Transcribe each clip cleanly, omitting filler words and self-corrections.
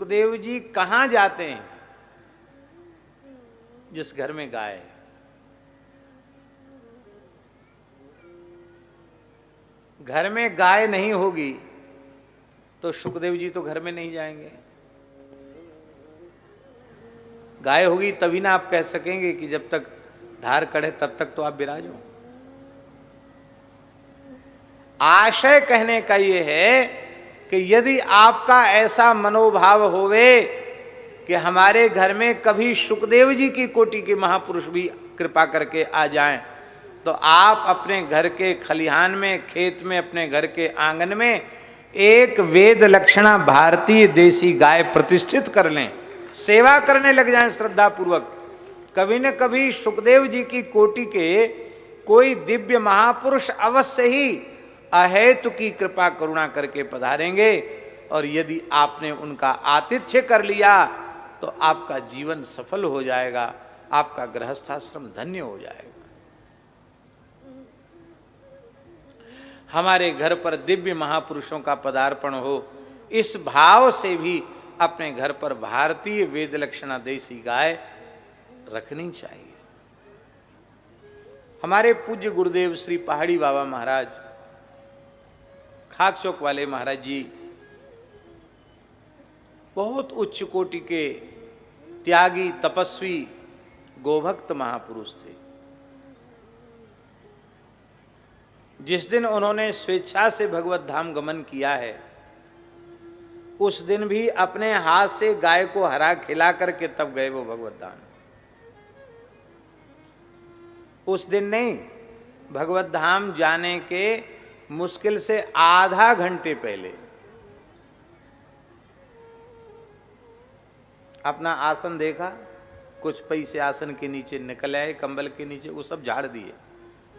सुखदेव जी कहां जाते हैं? जिस घर में गाय है। घर में गाय नहीं होगी तो सुखदेव जी तो घर में नहीं जाएंगे। गाय होगी तभी ना आप कह सकेंगे कि जब तक धार कढ़े तब तक तो आप विराजो। आशय कहने का यह है कि यदि आपका ऐसा मनोभाव होवे कि हमारे घर में कभी सुखदेव जी की कोटि के महापुरुष भी कृपा करके आ जाएं, तो आप अपने घर के खलिहान में, खेत में, अपने घर के आंगन में एक वेद लक्षणा भारतीय देसी गाय प्रतिष्ठित कर लें, सेवा करने लग जाएं श्रद्धा पूर्वक। कभी न कभी सुखदेव जी की कोटि के कोई दिव्य महापुरुष अवश्य ही अहेतु की कृपा करुणा करके पधारेंगे, और यदि आपने उनका आतिथ्य कर लिया तो आपका जीवन सफल हो जाएगा, आपका गृहस्थाश्रम धन्य हो जाएगा। हमारे घर पर दिव्य महापुरुषों का पदार्पण हो, इस भाव से भी अपने घर पर भारतीय वेद लक्षणा देसी गाय रखनी चाहिए। हमारे पूज्य गुरुदेव श्री पहाड़ी बाबा महाराज, खाकचौक वाले महाराज जी बहुत उच्च कोटि के त्यागी, तपस्वी, गोभक्त महापुरुष थे। जिस दिन उन्होंने स्वेच्छा से भगवत धाम गमन किया है, उस दिन भी अपने हाथ से गाय को हरा खिला करके तब गए वो भगवत धाम। उस दिन नहीं, भगवत धाम जाने के मुश्किल से आधा घंटे पहले अपना आसन देखा, कुछ पैसे आसन के नीचे निकल आए, कंबल के नीचे, वो सब झाड़ दिए।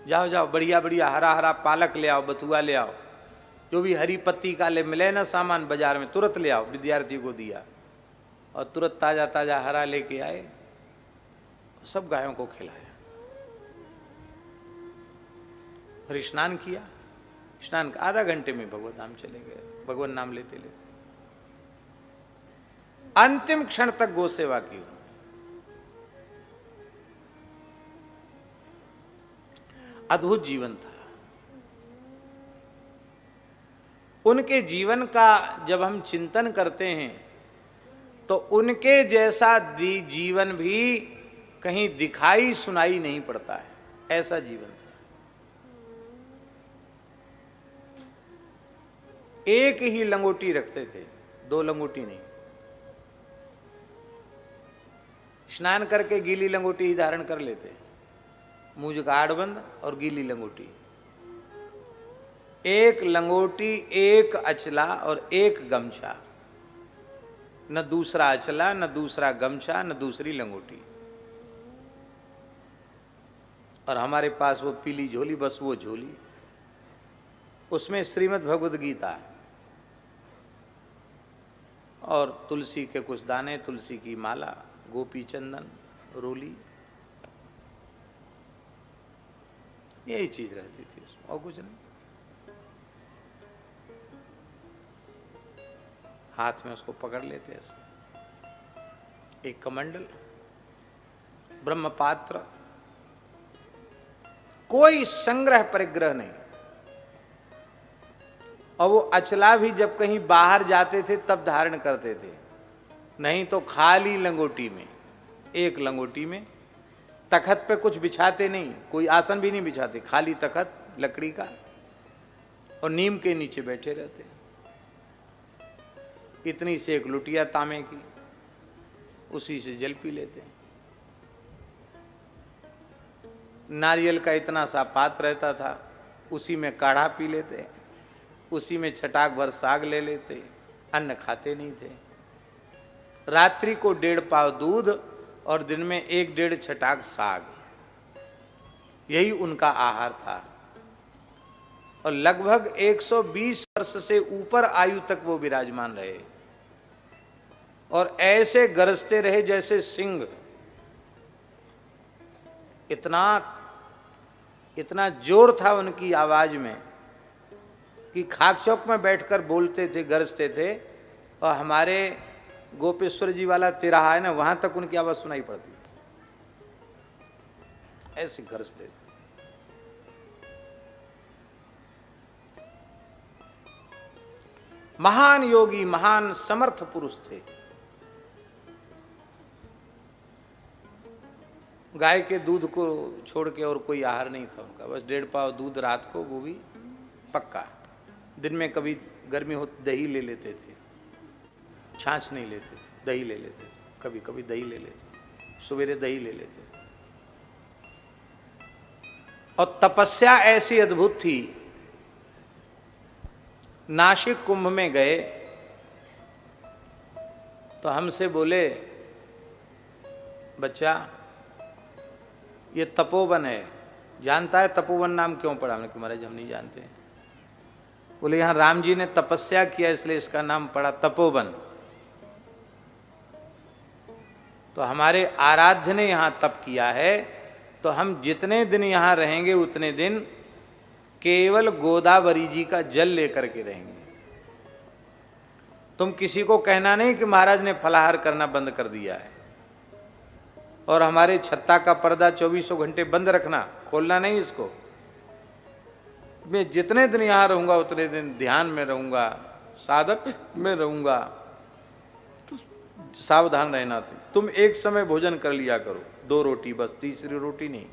जाओ जाओ, बढ़िया बढ़िया हरा हरा पालक ले आओ, बथुआ ले आओ, जो भी हरी पत्ती का ले मिले ना सामान बाजार में, तुरंत ले आओ। विद्यार्थी को दिया और तुरंत ताजा ताजा हरा लेके आए, सब गायों को खिलाया। फिर स्नान किया, स्नान आधा घंटे में भगवत धाम चले गए, भगवान नाम लेते लेते अंतिम क्षण तक गो सेवा की। अद्भुत जीवन था उनके जीवन का। जब हम चिंतन करते हैं तो उनके जैसा जीवन भी कहीं दिखाई सुनाई नहीं पड़ता है, ऐसा जीवन था। एक ही लंगोटी रखते थे, दो लंगोटी नहीं। स्नान करके गीली लंगोटी ही धारण कर लेते, मुंह का आड़बंद और गीली लंगोटी। एक लंगोटी, एक अचला और एक गमछा, न दूसरा अचला, न दूसरा गमछा, न दूसरी लंगोटी। और हमारे पास वो पीली झोली, बस वो झोली, उसमें श्रीमद् भगवद गीता और तुलसी के कुछ दाने, तुलसी की माला, गोपी चंदन, रोली, यही चीज रहती थी उसमें, और कुछ नहीं। हाथ में उसको पकड़ लेते ऐसे, एक कमंडल, ब्रह्मपात्र, कोई संग्रह परिग्रह नहीं। और वो अचला भी जब कहीं बाहर जाते थे तब धारण करते थे, नहीं तो खाली लंगोटी में, एक लंगोटी में। तखत पे कुछ बिछाते नहीं, कोई आसन भी नहीं बिछाते, खाली तखत लकड़ी का, और नीम के नीचे बैठे रहते। इतनी से एक लुटिया तांबे की, उसी से जल पी लेते। नारियल का इतना सा पात्र रहता था, उसी में काढ़ा पी लेते, उसी में छटाक भर साग ले लेते, अन्न खाते नहीं थे। रात्रि को 1.5 पाव दूध और दिन में 1-1.5 छटाक साग, यही उनका आहार था। और लगभग 120 वर्ष से ऊपर आयु तक वो विराजमान रहे, और ऐसे गरजते रहे जैसे सिंह। इतना जोर था उनकी आवाज में कि खाकचौक में बैठकर बोलते थे, गरजते थे। और हमारे गोपेश्वर जी वाला तिराहा है ना, वहां तक उनकी आवाज सुनाई पड़ती, ऐसी गरजते थे। महान योगी, महान समर्थ पुरुष थे। गाय के दूध को छोड़ के और कोई आहार नहीं था उनका, बस 1.5 पाव दूध रात को, वो भी पक्का। दिन में कभी गर्मी हो दही ले लेते थे, छाछ नहीं लेते थे, दही ले लेते थे, कभी कभी दही ले लेते, सवेरे दही ले लेते। और तपस्या ऐसी अद्भुत थी, नासिक कुंभ में गए तो हमसे बोले, बच्चा ये तपोवन है, जानता है तपोवन नाम क्यों पड़ा? हमने कहा महाराज हम नहीं जानते। बोले यहाँ राम जी ने तपस्या किया इसलिए इसका नाम पड़ा तपोवन। तो हमारे आराध्य ने यहाँ तप किया है, तो हम जितने दिन यहाँ रहेंगे उतने दिन केवल गोदावरी जी का जल लेकर के रहेंगे। तुम किसी को कहना नहीं कि महाराज ने फलाहार करना बंद कर दिया है, और हमारे छत्ता का पर्दा 24 घंटे बंद रखना, खोलना नहीं इसको। मैं जितने दिन यहाँ रहूंगा उतने दिन ध्यान में रहूंगा, साधक में रहूंगा, तो सावधान रहना। तुम एक समय भोजन कर लिया करो, 2 रोटी बस, तीसरी रोटी नहीं।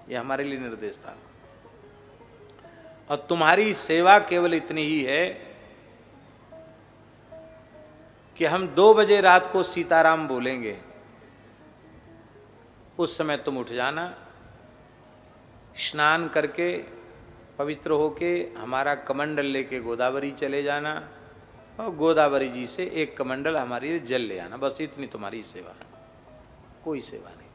ये हमारे लिए निर्देश था। और तुम्हारी सेवा केवल इतनी ही है कि हम 2 बजे रात को सीताराम बोलेंगे, उस समय तुम उठ जाना, स्नान करके पवित्र होके हमारा कमंडल लेके गोदावरी चले जाना, और गोदावरी जी से 1 कमंडल हमारे लिए जल ले आना। बस इतनी तुम्हारी सेवा है, कोई सेवा नहीं।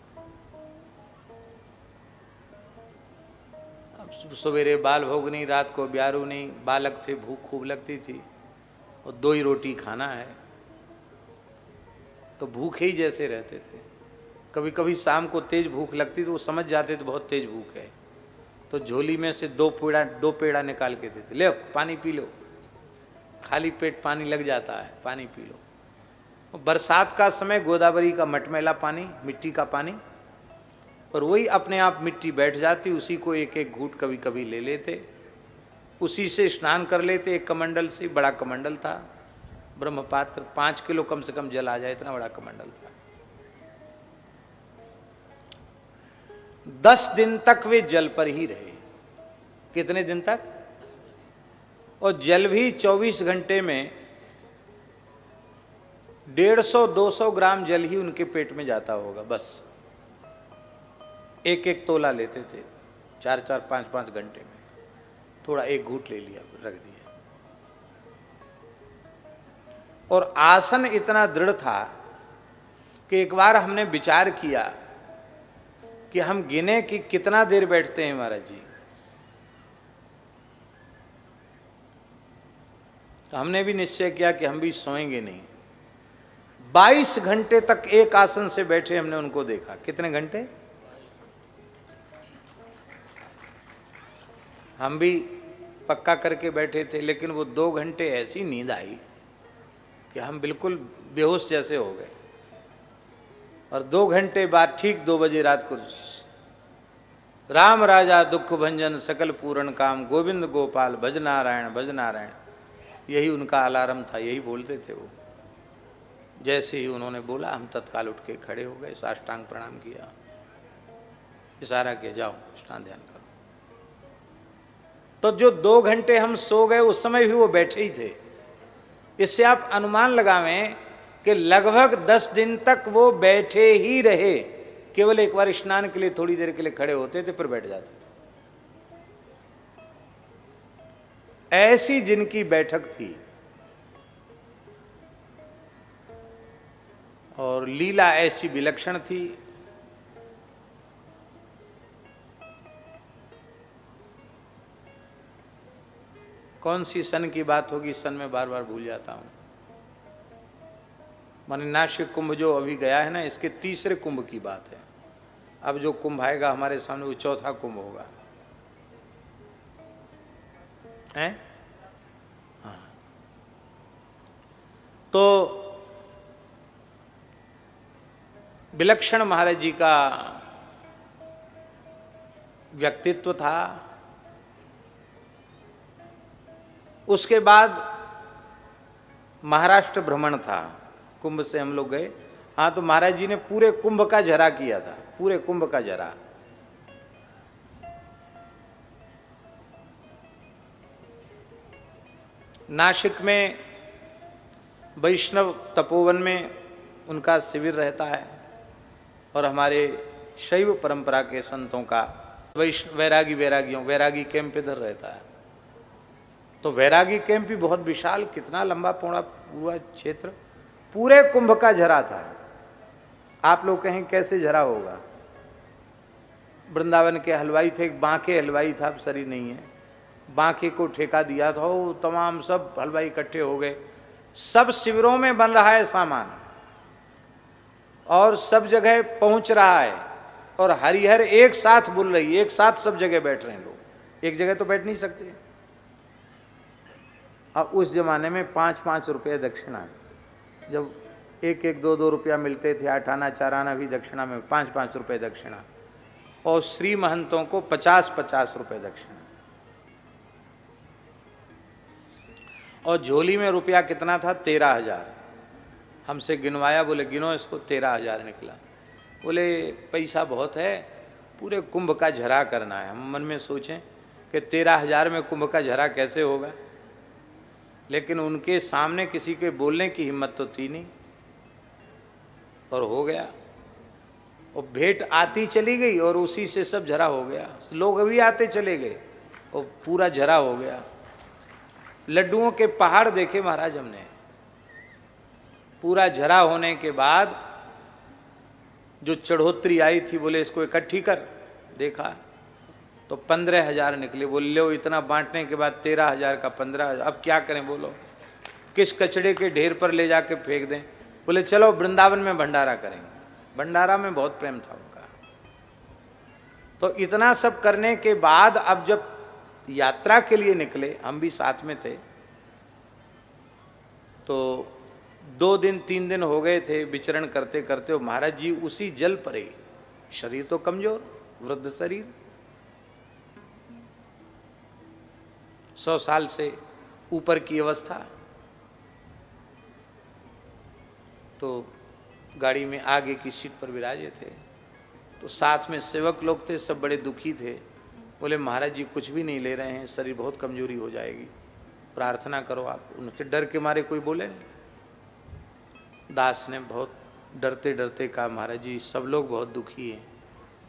अब सवेरे बाल भोग नहीं, रात को ब्यारू नहीं, बालक थे, भूख खूब लगती थी, और 2 ही रोटी खाना है, तो भूखे ही जैसे रहते थे। कभी कभी शाम को तेज भूख लगती तो वो समझ जाते थे बहुत तेज भूख है, तो झोली में से 2 पेड़ा निकाल के देते, ले पानी पी लो, खाली पेट पानी लग जाता है, पानी पी लो। बरसात का समय गोदावरी का मटमैला पानी, मिट्टी का पानी, और वही अपने आप मिट्टी बैठ जाती, उसी को 1-1 घूंट कभी कभी ले लेते, उसी से स्नान कर लेते। 1 कमंडल से, बड़ा कमंडल था, ब्रह्मपात्र, 5 किलो कम से कम जल आ जाए, इतना बड़ा कमंडल था। 10 दिन तक वे जल पर ही रहे। कितने दिन तक? और जल भी 24 घंटे में 150-200 ग्राम जल ही उनके पेट में जाता होगा, बस 1-1 तोला लेते थे, 4-4, 5-5 घंटे में, थोड़ा 1 घूंट ले लिया, रख दिया। और आसन इतना दृढ़ था कि एक बार हमने विचार किया कि हम गिने कि कितना देर बैठते हैं महाराज जी। तो हमने भी निश्चय किया कि हम भी सोएंगे नहीं। 22 घंटे तक एक आसन से बैठे हमने उनको देखा। कितने घंटे? हम भी पक्का करके बैठे थे, लेकिन वो 2 घंटे ऐसी नींद आई कि हम बिल्कुल बेहोश जैसे हो गए। और 2 घंटे बाद ठीक 2 बजे रात को, राम राजा दुख भंजन सकल पूर्ण काम, गोविंद गोपाल भज नारायण भज नारायण, यही उनका अलार्म था, यही बोलते थे वो। जैसे ही उन्होंने बोला हम तत्काल उठ के खड़े हो गए, साष्टांग प्रणाम किया, इशारा किया जाओ स्नान ध्यान करो। तो जो 2 घंटे हम सो गए उस समय भी वो बैठे ही थे। इससे आप अनुमान लगावें कि लगभग 10 दिन तक वो बैठे ही रहे। केवल एक बार स्नान के लिए थोड़ी देर के लिए खड़े होते थे, फिर बैठ जाते थे। ऐसी जिनकी बैठक थी और लीला ऐसी विलक्षण थी। कौन सी सन की बात होगी, सन में बार बार भूल जाता हूं। माने नासिक कुंभ जो अभी गया है ना, इसके 3रे कुंभ की बात है। अब जो कुंभ आएगा हमारे सामने वो 4था कुंभ होगा, हैं? हाँ। तो विलक्षण महाराज जी का व्यक्तित्व था। उसके बाद महाराष्ट्र भ्रमण था, कुंभ से हम लोग गए। हाँ, तो महाराज जी ने पूरे कुंभ का जरा किया था, पूरे कुंभ का जरा। नासिक में वैष्णव तपोवन में उनका शिविर रहता है, और हमारे शैव परंपरा के संतों का वैरागी कैंप इधर रहता है। तो वैरागी कैंप भी बहुत विशाल, कितना लंबा पौड़ा पूरा क्षेत्र, पूरे कुंभ का झरा था। आप लोग कहें कैसे झरा होगा? वृंदावन के हलवाई थे, एक बांके हलवाई था, अब सरी नहीं है, बांके को ठेका दिया था, वो तमाम सब हलवाई इकट्ठे हो गए। सब शिविरों में बन रहा है सामान, और सब जगह पहुंच रहा है, और हरिहर एक साथ बोल रही है, एक साथ सब जगह बैठ रहे हैं लोग, एक जगह तो बैठ नहीं सकते। अब उस जमाने में 5-5 रुपये दक्षिणा, जब 1-1, 2-2 रुपया मिलते थे, 8 आना 4 आना भी दक्षिणा में, 5-5 रुपये दक्षिणा, और श्री महंतों को 50-50 रुपये दक्षिणा। और झोली में रुपया कितना था? 13,000। हमसे गिनवाया, बोले गिनो इसको, 13,000 निकला। बोले पैसा बहुत है, पूरे कुंभ का झरा करना है। हम मन में सोचें कि 13,000 में कुंभ का झरा कैसे होगा, लेकिन उनके सामने किसी के बोलने की हिम्मत तो थी नहीं, और हो गया। और भेंट आती चली गई, और उसी से सब झरा हो गया। लोग अभी आते चले गए, और पूरा झरा हो गया। लड्डुओं के पहाड़ देखे महाराज हमने। पूरा झरा होने के बाद जो चढ़ोतरी आई थी, बोले इसको इकट्ठी कर, देखा तो 15,000 निकले। बोले लो, इतना बांटने के बाद 13,000 का 15,000, अब क्या करें बोलो, किस कचड़े के ढेर पर ले जाके फेंक दें? बोले चलो वृंदावन में भंडारा करेंगे। भंडारा में बहुत प्रेम था उनका। तो इतना सब करने के बाद अब जब यात्रा के लिए निकले, हम भी साथ में थे, तो 2 दिन 3 दिन हो गए थे विचरण करते करते, और महाराज जी उसी जल पर ही, शरीर तो कमजोर, वृद्ध शरीर, 100 साल से ऊपर की अवस्था। तो गाड़ी में आगे की सीट पर विराजे थे, तो साथ में सेवक लोग थे, सब बड़े दुखी थे। बोले महाराज जी कुछ भी नहीं ले रहे हैं, शरीर बहुत कमजोरी हो जाएगी, प्रार्थना करो आप। उनके डर के मारे कोई बोले नहीं। दास ने बहुत डरते डरते कहा, महाराज जी सब लोग बहुत दुखी हैं,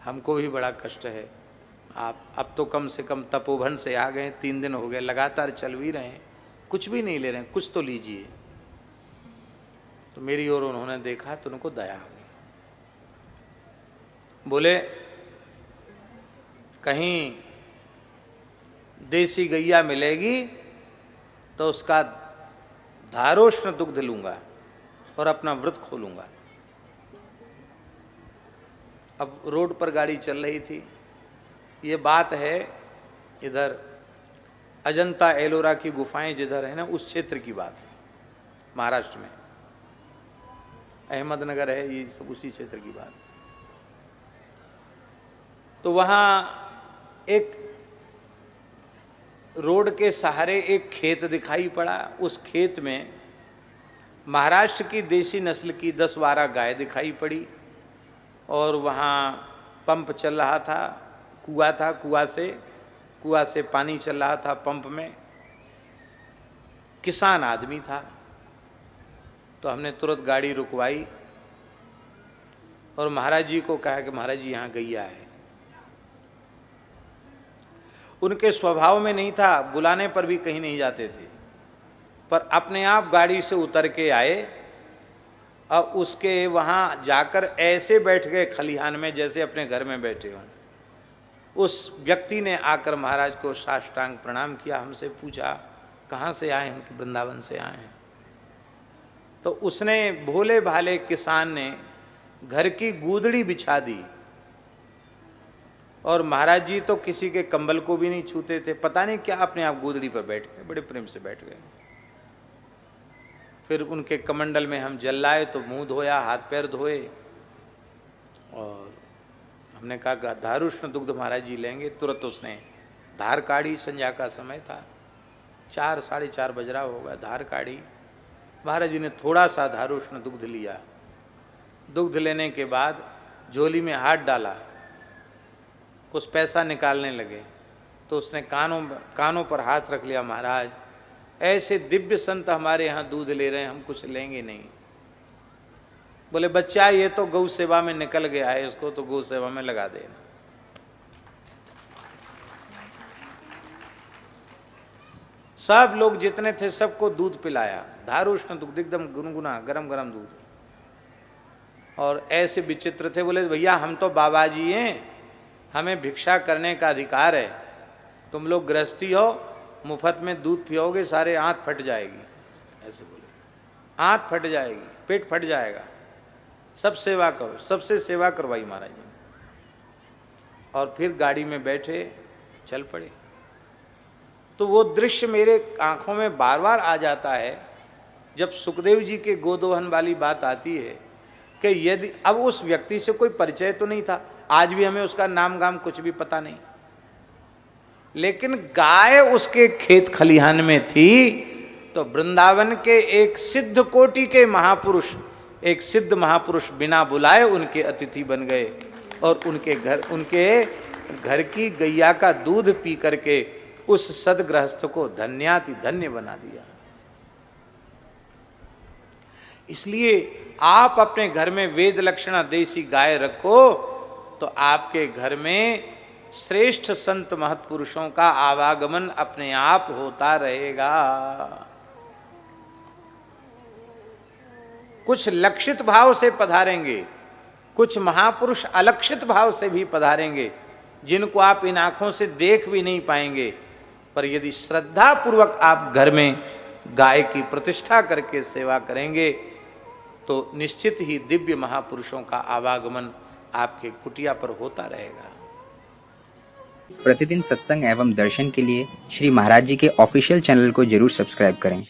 हमको भी बड़ा कष्ट है, आप अब तो कम से कम तपोवन से आ गए, 3 दिन हो गए, लगातार चल भी रहे हैं, कुछ भी नहीं ले रहे हैं, कुछ तो लीजिए। तो मेरी ओर उन्होंने देखा तो उनको दया हो गई। बोले कहीं देसी गैया मिलेगी तो उसका धारोष्ण दुग्ध लूंगा और अपना व्रत खोलूंगा। अब रोड पर गाड़ी चल रही थी, ये बात है इधर अजंता एलोरा की गुफाएं जिधर है ना, उस क्षेत्र की बात है, महाराष्ट्र में अहमदनगर है, ये सब उसी क्षेत्र की बात है। तो वहाँ एक रोड के सहारे एक खेत दिखाई पड़ा। उस खेत में महाराष्ट्र की देसी नस्ल की 10-12 गाय दिखाई पड़ी, और वहाँ पंप चल रहा था, कुआं था, कुआं से पानी चल रहा था पंप में। किसान आदमी था, तो हमने तुरंत गाड़ी रुकवाई और महाराज जी को कहा कि महाराज जी यहाँ गैया है। उनके स्वभाव में नहीं था, बुलाने पर भी कहीं नहीं जाते थे, पर अपने आप गाड़ी से उतर के आए और उसके वहाँ जाकर ऐसे बैठ गए खलिहान में जैसे अपने घर में बैठे हों। उस व्यक्ति ने आकर महाराज को साष्टांग प्रणाम किया, हमसे पूछा कहाँ से आए हैं? कि वृंदावन से आए हैं। तो उसने भोले भाले किसान ने घर की गूदड़ी बिछा दी, और महाराज जी तो किसी के कंबल को भी नहीं छूते थे, पता नहीं क्या अपने आप गूदड़ी पर बैठ गए, बड़े प्रेम से बैठ गए। फिर उनके कमंडल में हम जल लाए तो मुंह धोया, हाथ पैर धोए, और हमने कहा धार उष्ण दुग्ध महाराज जी लेंगे। तुरंत उसने धार काढ़ी। संध्या का समय था, 4 साढ़े 4 बज रहा होगा। धार काढ़ी, महाराज जी ने थोड़ा सा धार उष्ण दुग्ध लिया। दुग्ध लेने के बाद झोली में हाथ डाला, कुछ पैसा निकालने लगे तो उसने कानों पर हाथ रख लिया। महाराज, ऐसे दिव्य संत हमारे यहाँ दूध ले रहे हैं, हम कुछ लेंगे नहीं। बोले बच्चा, ये तो गौ सेवा में निकल गया है, इसको तो गौ सेवा में लगा देना। सब लोग जितने थे सबको दूध पिलाया, धार उष्ण दुग्ध, एकदम गुनगुना गरम गरम दूध। और ऐसे विचित्र थे, बोले भैया हम तो बाबा जी हैं, हमें भिक्षा करने का अधिकार है, तुम लोग गृहस्थी हो, मुफ्त में दूध पियोगे, सारे आंत फट जाएगी। ऐसे बोले, आंत फट जाएगी, पेट फट जाएगा, सब सेवा करो। सबसे सेवा करवाई महाराज जी ने। और फिर गाड़ी में बैठे चल पड़े। तो वो दृश्य मेरे आंखों में बार बार आ जाता है जब सुखदेव जी के गोदोहन वाली बात आती है कि यदि अब उस व्यक्ति से कोई परिचय तो नहीं था, आज भी हमें उसका नाम गाम कुछ भी पता नहीं, लेकिन गाय उसके खेत खलिहान में थी तो वृंदावन के एक सिद्ध कोटि के महापुरुष, एक सिद्ध महापुरुष बिना बुलाए उनके अतिथि बन गए और उनके घर की गैया का दूध पी करके उस सदगृहस्थ को धन्याति धन्य बना दिया। इसलिए आप अपने घर में वेद लक्षणा देसी गाय रखो तो आपके घर में श्रेष्ठ संत महत्पुरुषों का आवागमन अपने आप होता रहेगा। कुछ लक्षित भाव से पधारेंगे, कुछ महापुरुष अलक्षित भाव से भी पधारेंगे, जिनको आप इन आंखों से देख भी नहीं पाएंगे। पर यदि श्रद्धा पूर्वक आप घर में गाय की प्रतिष्ठा करके सेवा करेंगे तो निश्चित ही दिव्य महापुरुषों का आवागमन आपके कुटिया पर होता रहेगा। प्रतिदिन सत्संग एवं दर्शन के लिए श्री महाराज जी के ऑफिशियल चैनल को जरूर सब्सक्राइब करें।